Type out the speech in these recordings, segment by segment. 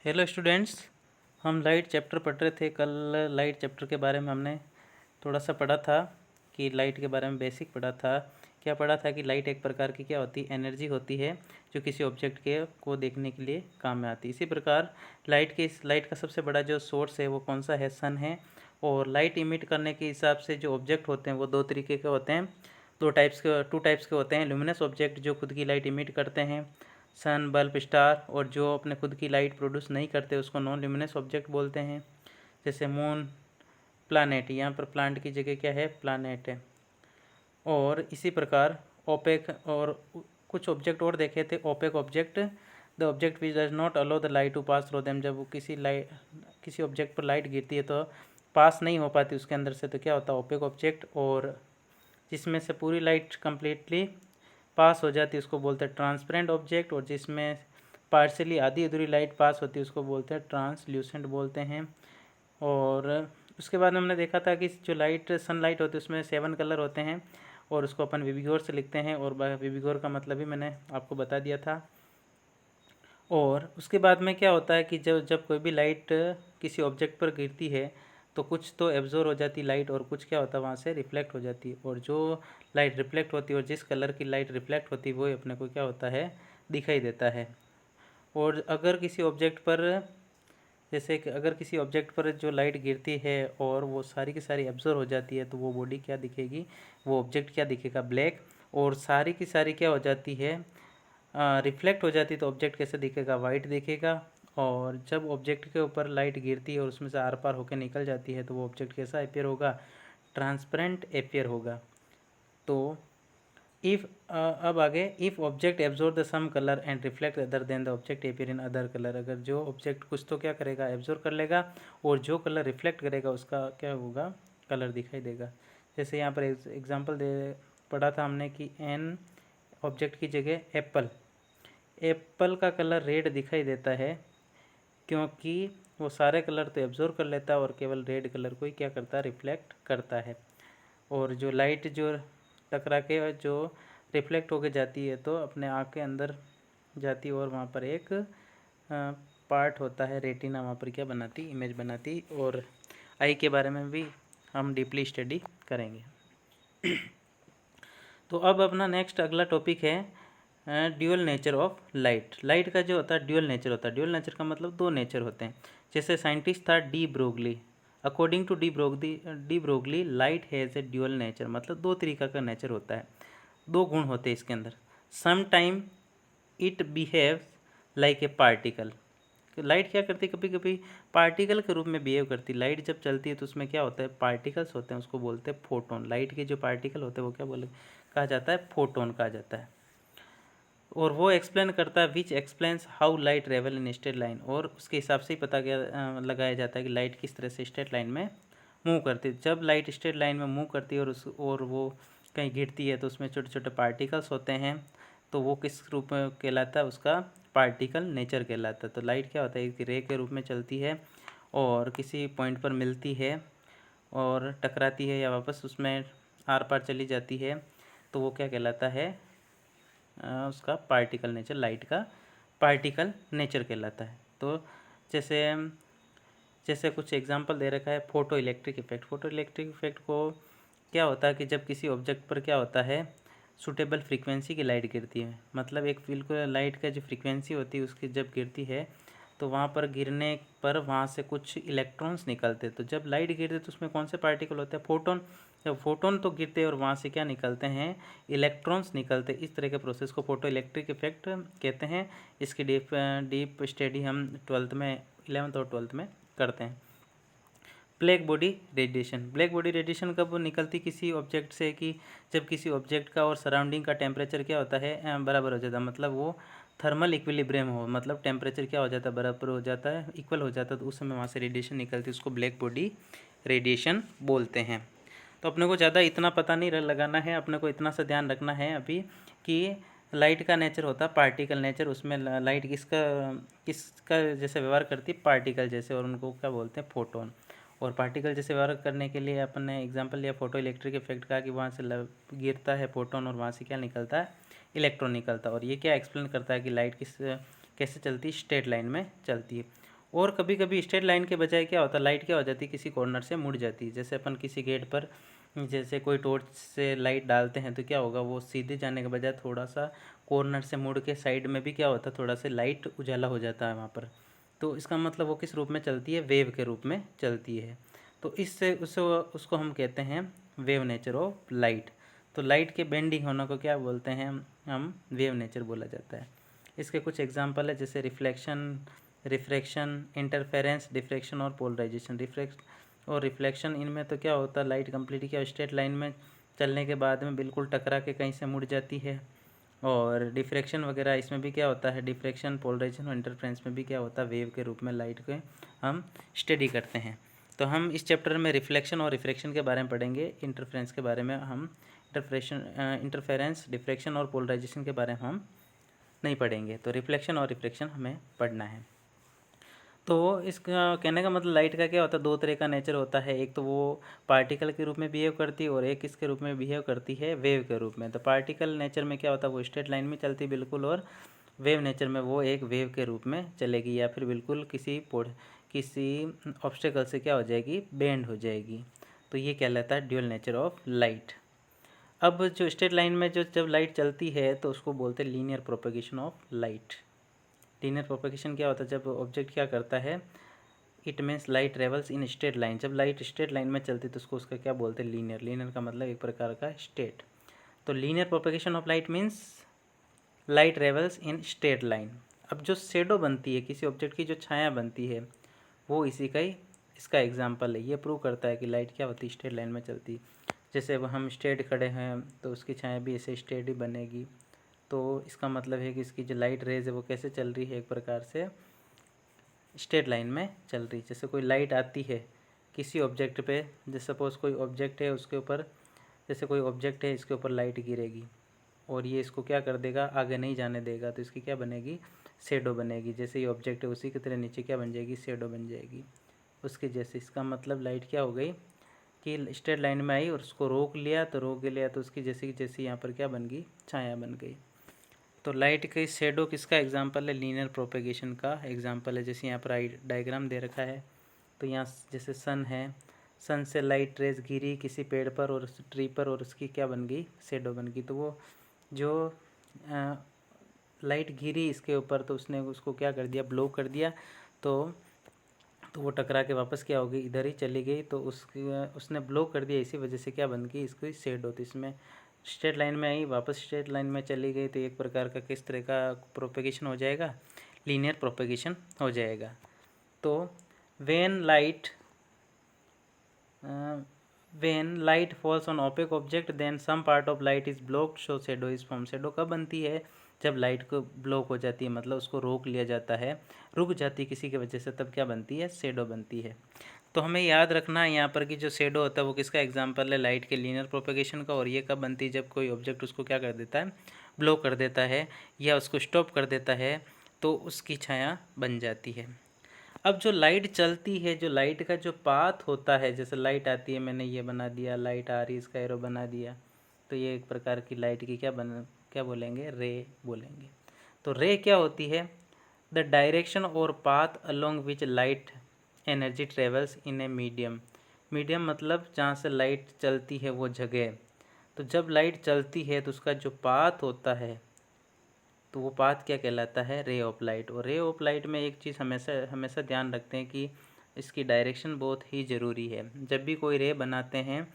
Hello students, हम light chapter पढ़ रहे थे। कल लाइट चैप्टर के बारे में हमने थोड़ा सा पढ़ा था कि लाइट के बारे में बेसिक पढ़ा था। क्या पढ़ा था कि लाइट एक प्रकार की क्या होती है, एनर्जी होती है जो किसी ऑब्जेक्ट के को देखने के लिए काम में आती है। इसी प्रकार लाइट का सबसे बड़ा जो सोर्स है वो कौन सा है, सन है। और लाइट इमिट करने के हिसाब से जो ऑब्जेक्ट होते हैं वो दो तरीके के होते हैं, टू टाइप्स के होते हैं। ल्यूमिनस ऑब्जेक्ट जो खुद की लाइट इमिट करते हैं, सन, बल्ब, स्टार, और जो अपने खुद की लाइट प्रोड्यूस नहीं करते उसको नॉन ल्यूमिनस ऑब्जेक्ट बोलते हैं, जैसे मून, प्लानेट। यहाँ पर प्लांट की जगह क्या है, प्लानेट है। और इसी प्रकार ओपेक और कुछ ऑब्जेक्ट और देखे थे, opaque object, the object which does not allow the light to pass through them. जब किसी ऑब्जेक्ट पर लाइट गिरती है तो पास नहीं हो पाती उसके अंदर से, तो क्या होता है, ओपेक ऑब्जेक्ट। और जिसमें से पूरी लाइट कंप्लीटली पास हो जाती है उसको बोलते हैं ट्रांसपेरेंट ऑब्जेक्ट, और जिसमें पार्शियली आधी अधूरी लाइट पास होती है उसको बोलते हैं ट्रांसल्यूसेंट बोलते हैं। और उसके बाद हमने देखा था कि जो लाइट सनलाइट होती है उसमें 7 कलर होते हैं और उसको अपन विविगोर से लिखते हैं, और विविगोर का मतलब भी मैंने आपको बता दिया था। और उसके बाद में क्या होता है कि जब कोई भी लाइट किसी ऑब्जेक्ट पर गिरती है तो कुछ तो एब्जॉर्ब हो जाती लाइट और कुछ क्या होता है वहाँ से रिफ्लेक्ट हो जाती है। और जो लाइट रिफ्लेक्ट होती है और जिस कलर की लाइट रिफ्लेक्ट होती है वो अपने को क्या होता है, दिखाई देता है। और अगर किसी ऑब्जेक्ट पर, जैसे कि अगर किसी ऑब्जेक्ट पर जो लाइट गिरती है और वो सारी की सारी एब्जॉर्ब हो जाती है तो वो बॉडी क्या दिखेगी, वो ऑब्जेक्ट क्या दिखेगा, ब्लैक। और सारी की सारी क्या हो जाती है, रिफ्लेक्ट हो जाती है तो ऑब्जेक्ट कैसे दिखेगा, वाइट दिखेगा। और जब ऑब्जेक्ट के ऊपर लाइट गिरती है और उसमें से आर पार होकर निकल जाती है तो वो ऑब्जेक्ट कैसा अपियर होगा, ट्रांसपेरेंट अपियर होगा। तो इफ अब आगे, if object absorb the some colour and reflect other then the object appear in other colour. अगर जो ऑब्जेक्ट कुछ तो क्या करेगा, एब्जॉर्ब कर लेगा, और जो कलर रिफ्लेक्ट करेगा उसका क्या होगा, कलर दिखाई देगा। जैसे यहाँ पर एग्जांपल दे पढ़ा था हमने कि एन ऑब्जेक्ट की जगह एप्पल, एप्पल का कलर रेड दिखाई देता है क्योंकि वो सारे कलर तो एब्जॉर्ब कर लेता है और केवल रेड कलर को ही क्या करता है, रिफ्लेक्ट करता है। और जो लाइट जो टकरा के जो रिफ्लेक्ट होके जाती है तो अपने आँख के अंदर जाती है और वहाँ पर एक पार्ट होता है रेटिना, वहाँ पर क्या बनाती, इमेज बनाती। और आई के बारे में भी हम डीपली स्टडी करेंगे। तो अब अपना नेक्स्ट अगला टॉपिक है dual nature of light. Light का जो होता है ड्यूअल नेचर होता है। ड्यूअल नेचर का मतलब दो नेचर होते हैं। जैसे साइंटिस्ट था de Broglie, according to de Broglie light has a dual nature, मतलब दो तरीका का नेचर होता है, दो गुण होते हैं इसके अंदर। Some time it behaves like a particle. Light क्या करती है, कभी कभी पार्टिकल के रूप में बिहेव करती है। लाइट जब चलती है तो उसमें क्या होता है, पार्टिकल्स होते हैं, उसको बोलते हैं फोटोन। लाइट के जो पार्टिकल होते हैं वो क्या कहा जाता है, फोटोन कहा जाता है। और वो एक्सप्लेन करता है, विच explains how light travel in straight line, और उसके हिसाब से ही पता लगाया जाता है कि लाइट किस तरह से स्ट्रेट लाइन में मूव करती है। जब लाइट स्ट्रेट लाइन में मूव करती है और वो कहीं गिरती है तो उसमें छोटे छोटे पार्टिकल्स होते हैं, तो वो किस रूप में कहलाता है, उसका पार्टिकल नेचर कहलाता है। तो लाइट क्या होता है, एक रे के रूप में चलती है और किसी पॉइंट पर मिलती है और टकराती है या वापस उसमें आर पार चली जाती है, तो वो क्या कहलाता है, उसका पार्टिकल नेचर, लाइट का पार्टिकल नेचर कहलाता है। तो जैसे जैसे कुछ एग्जांपल दे रखा है, photo electric effect. Photo electric effect को क्या होता है कि जब किसी ऑब्जेक्ट पर क्या होता है, सूटेबल फ्रीक्वेंसी की लाइट गिरती है, मतलब एक बिल्कुल लाइट का जो फ्रीक्वेंसी होती है उसकी जब गिरती है तो वहाँ पर गिरने पर वहाँ से कुछ इलेक्ट्रॉन्स निकलते। तो जब लाइट गिरती तो उसमें कौन से पार्टिकल होते हैं, फोटोन। जब फोटोन तो गिरते और वहाँ से क्या निकलते हैं, इलेक्ट्रॉन्स निकलते। इस तरह के प्रोसेस को फोटो इलेक्ट्रिक इफेक्ट कहते हैं। इसकी डीप स्टडी हम 12th में, 11th और 12th में करते हैं। Black body radiation. Black body radiation कब निकलती किसी ऑब्जेक्ट से, कि जब किसी ऑब्जेक्ट का और सराउंडिंग का टेम्परेचर क्या होता है, बराबर हो जाता है, मतलब वो थर्मल इक्विलिब्रियम हो, मतलब टेम्परेचर क्या हो जाता है, बराबर हो जाता है, इक्वल हो जाता है, तो उस समय वहाँ से रेडिएशन निकलती है, उसको ब्लैक बॉडी रेडिएशन बोलते हैं। तो अपने को ज़्यादा इतना पता नहीं लगाना है, अपने को इतना सा ध्यान रखना है अभी कि लाइट का नेचर होता है पार्टिकल नेचर। उसमें लाइट किसका जैसे व्यवहार करती है, पार्टिकल जैसे, और उनको क्या बोलते हैं, फोटोन। और पार्टिकल जैसे व्यवहार करने के लिए अपन ने एग्जांपल लिया फोटो इलेक्ट्रिक इफेक्ट का, कि वहाँ से गिरता है फोटोन और वहाँ से क्या निकलता है, इलेक्ट्रॉन निकलता है। और ये क्या एक्सप्लेन करता है कि लाइट कैसे चलती है, स्ट्रेट लाइन में चलती है। और कभी कभी स्ट्रेट लाइन के बजाय क्या होता है, लाइट क्या हो जाती है, किसी कॉर्नर से मुड़ जाती है। जैसे अपन किसी गेट पर जैसे कोई टॉर्च से लाइट डालते हैं तो क्या होगा, वो सीधे जाने के बजाय थोड़ा सा कॉर्नर से मुड़ के साइड में भी क्या होता है, थोड़ा सा लाइट उजाला हो जाता है वहाँ पर। तो इसका मतलब वो किस रूप में चलती है, वेव के रूप में चलती है। तो इससे उसको हम कहते हैं वेव नेचर ऑफ लाइट। तो लाइट के बेंडिंग होने को क्या बोलते हैं हम वेव नेचर बोला जाता है। इसके कुछ एग्जांपल है, जैसे रिफ्लेक्शन, रिफ्रैक्शन, इंटरफेरेंस, डिफ्रैक्शन और पोलराइजेशन। और रिफ्लेक्शन, इनमें तो क्या होता है, लाइट कंप्लीट क्या स्ट्रेट लाइन में चलने के बाद में बिल्कुल टकरा के कहीं से मुड़ जाती है। और डिफ्रैक्शन वगैरह, इसमें भी क्या होता है, डिफ्रैक्शन, पोलराइजेशन और इंटरफेरेंस में भी क्या होता है, वेव के रूप में लाइट के हम स्टडी करते हैं। तो हम इस चैप्टर में रिफ्लेक्शन और रिफ्रैक्शन के बारे में पढ़ेंगे। इंटरफेरेंस के बारे में हम इंटरफेरेंस, डिफ्रैक्शन और पोलराइजेशन के बारे में हम नहीं पढ़ेंगे। तो रिफ्लेक्शन और रिफ्रैक्शन हमें पढ़ना है। तो इसका कहने का मतलब लाइट का क्या होता है, दो तरह का नेचर होता है। एक तो वो पार्टिकल के रूप में बिहेव करती है और एक इसके रूप में बिहेव करती है वेव के रूप में। तो पार्टिकल नेचर में क्या होता है, वो स्ट्रेट लाइन में चलती है बिल्कुल, और वेव नेचर में वो एक वेव के रूप में चलेगी, या फिर बिल्कुल किसी ऑब्स्टेकल से क्या हो जाएगी, बेंड हो जाएगी। तो ये कहलाता है ड्यूअल नेचर ऑफ लाइट। अब जो स्ट्रेट लाइन में जब लाइट चलती है तो उसको बोलते हैं linear propagation of light. Linear propagation क्या होता है, जब ऑब्जेक्ट क्या करता है, it means light travels in straight line. जब लाइट स्ट्रेट लाइन में चलती है तो उसका क्या बोलते हैं, लीनियर। लीनियर का मतलब एक प्रकार का स्ट्रेट। तो linear propagation of light means light travels in straight line. अब जो शेडो बनती है, किसी ऑब्जेक्ट की जो छाया बनती है, वो इसी का ही इसका एग्जाम्पल है। ये प्रूव करता है कि लाइट क्या होती है, स्ट्रेट लाइन में चलती है। जैसे अब हम स्ट्रेट खड़े हैं तो उसकी छाया भी ऐसे स्ट्रेट ही बनेगी। तो इसका मतलब है कि इसकी जो लाइट रेज है वो कैसे चल रही है, एक प्रकार से स्ट्रेट लाइन में चल रही है। जैसे कोई लाइट आती है किसी ऑब्जेक्ट पे, जैसे सपोज कोई ऑब्जेक्ट है, उसके ऊपर, जैसे कोई ऑब्जेक्ट है, इसके ऊपर लाइट गिरेगी और ये इसको क्या कर देगा, आगे नहीं जाने देगा, तो इसकी क्या बनेगी, शेडो बनेगी। जैसे ये ऑब्जेक्ट है उसी की तरह नीचे क्या बन जाएगी, शेडो बन जाएगी उसके जैसे। इसका मतलब लाइट क्या हो गई कि स्ट्रेट लाइन में आई और उसको रोक लिया, तो उसकी जैसी जैसी यहाँ पर क्या बन गई, छाया बन गई। तो लाइट के शेडो किसका एग्जांपल है, लीनियर प्रोपेगेशन का एग्जांपल है। जैसे यहाँ पर डायग्राम दे रखा है, तो यहाँ जैसे सन है, सन से लाइट रेज गिरी किसी पेड़ पर और उस ट्री पर, और उसकी क्या बन गई, शेडो बन गई। तो वो जो लाइट गिरी इसके ऊपर, तो उसने उसको क्या कर दिया, ब्लॉक कर दिया। तो वो टकरा के वापस क्या हो गई, इधर ही चली गई। तो उसने ब्लॉक कर दिया, इसी वजह से क्या बन गई, इसकी शेड होती। इसमें स्ट्रेट लाइन में आई, वापस स्ट्रेट लाइन में चली गई, तो एक प्रकार का किस तरह का प्रोपेगेशन हो जाएगा, लीनियर प्रोपेगेशन हो जाएगा। तो when light falls on opaque object then some part of light is blocked, so shadow is form. Shadow कब बनती है, जब लाइट को ब्लॉक हो जाती है, मतलब उसको रोक लिया जाता है, रुक जाती है किसी की वजह से, तब क्या बनती है, शेडो बनती है। तो हमें याद रखना है यहाँ पर कि जो शेडो होता है वो किसका एग्जांपल है, लाइट के लीनियर प्रोपेगेशन का। और ये कब बनती है, जब कोई ऑब्जेक्ट उसको क्या कर देता है, ब्लॉक कर देता है या उसको स्टॉप कर देता है, तो उसकी छाया बन जाती है। अब जो लाइट चलती है, जो लाइट का जो पाथ होता है, जैसे लाइट आती है, मैंने ये बना दिया, लाइट आ रही है, इसका एरो बना दिया, तो ये एक प्रकार की लाइट की क्या बोलेंगे, रे बोलेंगे। तो रे क्या होती है, द डायरेक्शन और path along which light energy travels in a medium. Medium मतलब जहाँ से लाइट चलती है वो जगह। तो जब लाइट चलती है तो उसका जो पाथ होता है, तो वो पाथ क्या कहलाता है, रे ऑफ लाइट। और रे ऑफ लाइट में एक चीज़ हमेशा हमेशा ध्यान रखते हैं कि इसकी डायरेक्शन बहुत ही ज़रूरी है। जब भी कोई रे बनाते हैं,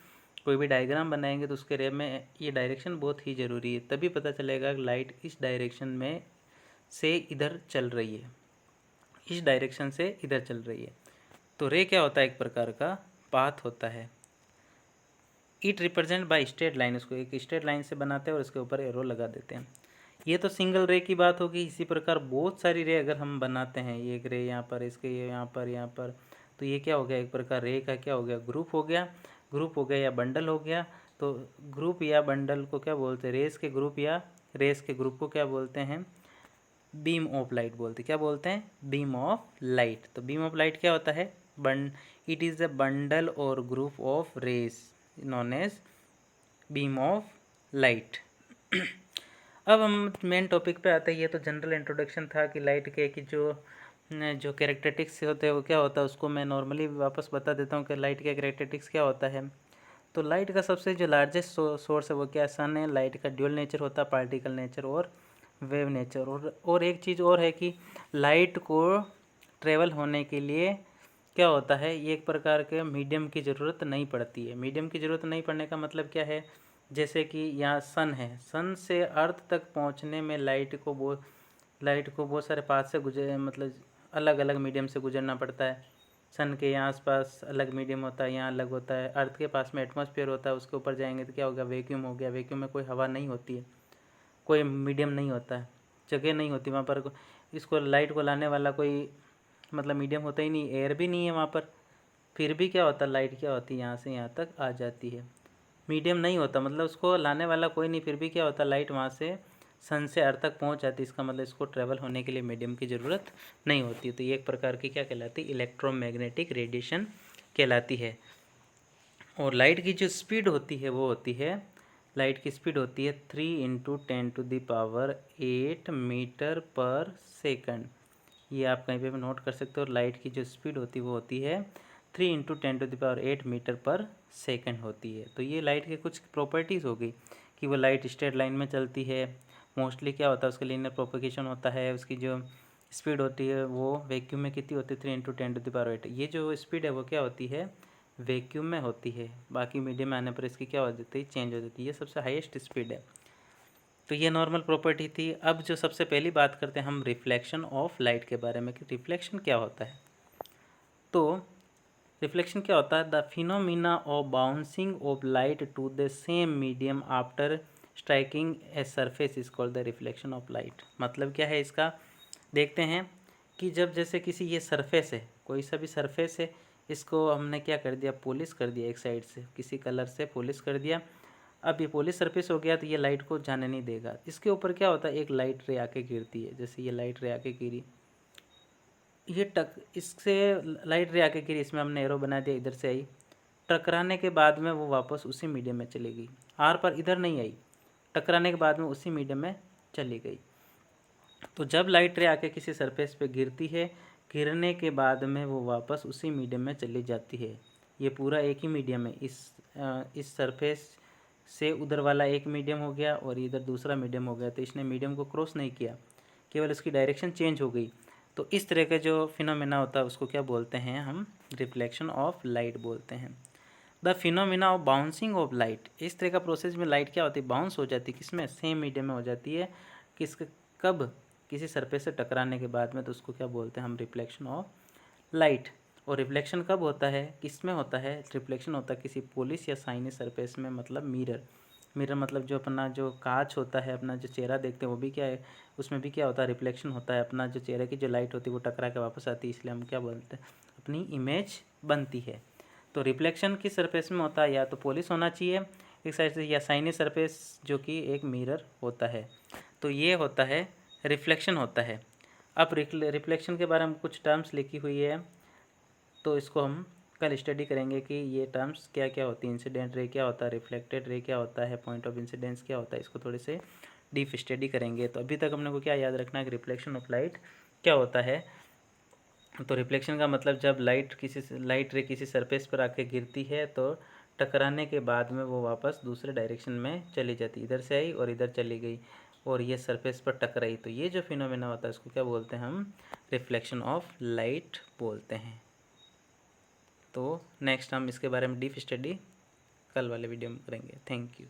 कोई भी डायग्राम बनाएंगे, तो उसके रे में ये डायरेक्शन बहुत ही ज़रूरी है। तभी पता चलेगा कि लाइट इस डायरेक्शन में से इधर चल रही है, इस डायरेक्शन से इधर चल रही है। तो रे क्या होता है, एक प्रकार का पाथ होता है। It represent by straight line, इसको एक स्ट्रेट लाइन से बनाते हैं और इसके ऊपर एरो लगा देते हैं। ये तो सिंगल रे की बात होगी। इसी प्रकार बहुत सारी रे अगर हम बनाते हैं, एक रे यहाँ पर, इसके ये यहाँ पर, तो ये क्या हो गया, एक प्रकार रे का क्या हो गया, ग्रुप हो गया। ग्रुप हो गया या बंडल हो गया। तो ग्रुप या बंडल को क्या बोलते हैं, रेस के ग्रुप या रेस के ग्रुप को क्या बोलते हैं, बीम ऑफ लाइट बोलते हैं। क्या बोलते हैं, बीम ऑफ लाइट। तो बीम ऑफ लाइट क्या होता है, इट इज़ अ बंडल और group of rays known as beam of light. अब हम मेन टॉपिक पे आते हैं। ये तो जनरल इंट्रोडक्शन था कि लाइट के कि जो जो कैरेक्टरिस्टिक्स होते हैं वो क्या होता है उसको मैं नॉर्मली वापस बता देता हूँ कि लाइट के कैरेक्टरिस्टिक्स क्या होता है। तो लाइट का सबसे जो लार्जेस्ट सोर्स है वो क्या है, सन है। लाइट का ड्यूल नेचर होता है, पार्टिकल नेचर और वेव नेचर। और एक चीज़ और है कि लाइट को ट्रेवल होने के लिए क्या होता है, ये एक प्रकार के मीडियम की ज़रूरत नहीं पड़ती है। मीडियम की ज़रूरत नहीं पड़ने का मतलब क्या है, जैसे कि यहाँ सन है, सन से अर्थ तक पहुँचने में लाइट को बहुत सारे पाथ से गुजर मतलब अलग अलग मीडियम से गुजरना पड़ता है। सन के यहाँ आसपास अलग मीडियम होता है, यहाँ अलग होता है। अर्थ के पास में एटमॉस्फेयर होता है, उसके ऊपर जाएंगे तो क्या होगा, वैक्यूम हो गया। वैक्यूम में कोई हवा नहीं होती है, कोई मीडियम नहीं होता है, जगह नहीं होती वहाँ पर। इसको लाइट को लाने वाला कोई मतलब मीडियम होता ही नहीं, एयर भी नहीं है वहाँ पर। फिर भी क्या होता है, लाइट क्या होती है यहाँ से यहाँ तक आ जाती है। मीडियम नहीं होता मतलब उसको लाने वाला कोई नहीं, फिर भी क्या होता है, लाइट वहाँ से सन से अर्थ तक पहुँच जाती है। इसका मतलब इसको ट्रैवल होने के लिए मीडियम की ज़रूरत नहीं होती। तो ये एक प्रकार की क्या कहलाती है, इलेक्ट्रोमैग्नेटिक रेडिएशन कहलाती है। और लाइट की जो स्पीड होती है वो होती है, लाइट की स्पीड होती है 3 × 10⁸ मीटर पर सेकंड। ये आप कहीं पे भी नोट कर सकते हो। लाइट की जो स्पीड होती है वो होती है 3 × 10⁸ मीटर पर सेकंड होती है। तो ये लाइट के कुछ प्रॉपर्टीज़ हो गई कि वो लाइट स्ट्रेट लाइन में चलती है। मोस्टली क्या होता है, उसका लीनियर प्रोपगेशन होता है। उसकी जो स्पीड होती है वो वैक्यूम में कितनी होती है, 3 × 10⁸। ये जो स्पीड है वो क्या होती है, वैक्यूम में होती है। बाकी मीडियम में आने पर इसकी क्या हो जाती है, चेंज हो जाती है। ये सबसे हाईएस्ट स्पीड है। तो ये नॉर्मल प्रॉपर्टी थी। अब जो सबसे पहली बात करते हैं हम रिफ्लेक्शन ऑफ लाइट के बारे में कि रिफ्लेक्शन क्या होता है। तो रिफ्लेक्शन क्या होता है, the phenomena of bouncing of light to the same medium after striking a surface is called the reflection of light. मतलब क्या है इसका, देखते हैं कि जब जैसे किसी ये सरफेस है, कोई सा भी सरफेस है, इसको हमने क्या कर दिया, पॉलिश कर दिया, एक साइड से किसी कलर से पॉलिश कर दिया। अब ये पॉलिश सरफेस हो गया तो ये लाइट को जाने नहीं देगा। इसके ऊपर क्या होता है, एक लाइट रे आके गिरती है। जैसे ये लाइट रे आके गिरी, ये इससे लाइट रे आके गिरी, इसमें हमने एरो बना दिया, इधर से आई, टकराने के बाद में वो वापस उसी मीडियम में चली गई। आर पर इधर नहीं आई, टकराने के बाद में उसी मीडियम में चली गई। तो जब लाइट रे आके किसी सरफेस पे गिरती है, गिरने के बाद में वो वापस उसी मीडियम में चली जाती है। ये पूरा एक ही मीडियम है। इस सरफेस से उधर वाला एक मीडियम हो गया और इधर दूसरा मीडियम हो गया। तो इसने मीडियम को क्रॉस नहीं किया, केवल उसकी डायरेक्शन चेंज हो गई। तो इस तरह का जो फिनोमेना होता है उसको क्या बोलते हैं हम, रिफ्लेक्शन ऑफ लाइट बोलते हैं। The phenomena of bouncing of light, इस तरह का प्रोसेस में लाइट क्या होती है, बाउंस हो जाती है। किसमें, सेम मीडियम में हो जाती है। कब, किसी सरफेस से टकराने के बाद में। तो उसको क्या बोलते हैं हम, रिफ्लेक्शन ऑफ लाइट। और रिफ्लेक्शन कब होता है, किस में होता है, रिफ्लेक्शन होता है किसी पॉलिश या शाइनी सरफेस में, मतलब मिरर मतलब जो अपना जो कांच होता है, अपना जो चेहरा देखते हैं वो भी क्या है, उसमें भी क्या होता है, रिफ्लेक्शन होता है। अपना जो चेहरे की जो लाइट होती है वो टकरा के वापस आती है, इसलिए हम क्या बोलते हैं, अपनी इमेज बनती है। तो रिफ्लेक्शन किस सरफेस में होता है, या तो पॉलिश होना चाहिए एक साइड से, या शाइनी सरफेस जो कि एक मिरर होता है। तो ये होता है रिफ्लेक्शन होता है। अब रिफ्लेक्शन के बारे में कुछ टर्म्स लिखी हुई है, तो इसको हम कल स्टडी करेंगे कि ये टर्म्स क्या क्या होती हैं। इंसिडेंट रे क्या होता है, रिफ्लेक्टेड रे क्या होता है, पॉइंट ऑफ इंसिडेंस क्या होता है, इसको थोड़े से डीप स्टडी करेंगे। तो अभी तक हमने को क्या याद रखना है कि रिफ्लेक्शन ऑफ लाइट क्या होता है। तो रिफ्लेक्शन का मतलब जब लाइट रे किसी सरफेस पर आके गिरती है तो टकराने के बाद में वो वापस दूसरे डायरेक्शन में चली जाती, इधर से आई और इधर चली गई और ये सरफेस पर टकराई। तो ये जो फिनोमेना होता है उसको क्या बोलते हैं हम, रिफ्लेक्शन ऑफ लाइट बोलते हैं। तो नेक्स्ट हम इसके बारे में डीप स्टडी कल वाले वीडियो में करेंगे। Thank you.